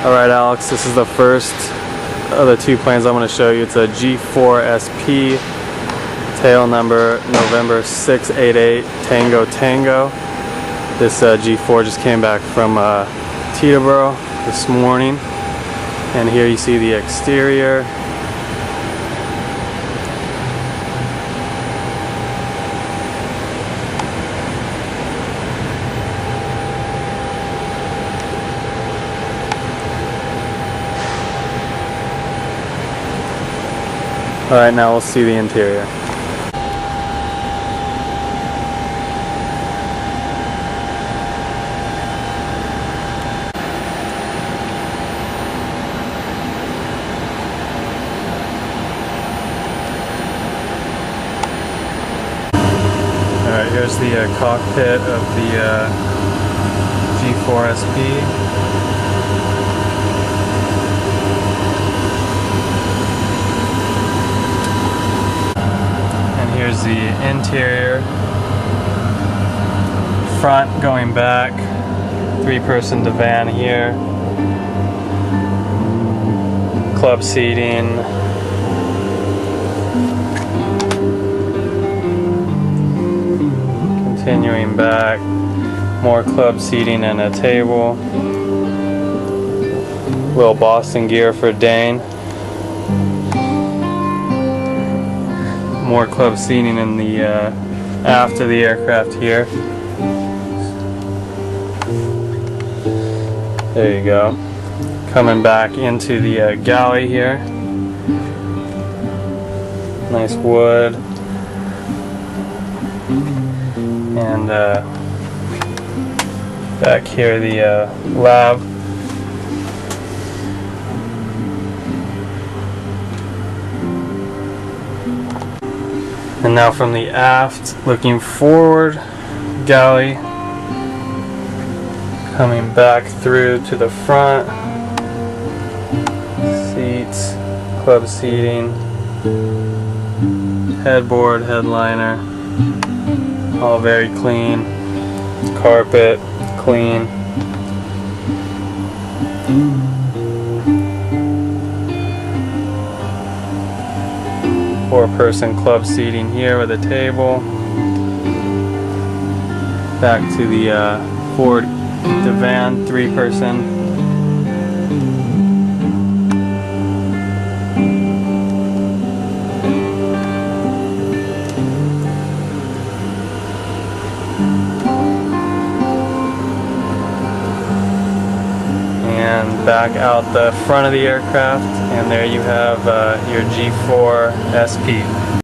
Alright Alex, this is the first of the two planes I'm going to show you. It's a G4 SP, tail number November 688 Tango Tango. This G4 just came back from Teterboro this morning, and here you see the exterior. Alright, now we'll see the interior. Alright, here's the cockpit of the G4 SP. Here's the interior, front going back, 3-person divan here, club seating, continuing back, more club seating and a table, little Boston gear for Dane. More club seating in the aft of the aircraft here. There you go. Coming back into the galley here. Nice wood. And back here the lab. And now from the aft, looking forward, galley, coming back through to the front, seats, club seating, headboard, headliner, all very clean, carpet, clean. Four-person club seating here with a table. Back to the forward divan, 3-person. And back out the front of the aircraft, and there you have your G4 SP.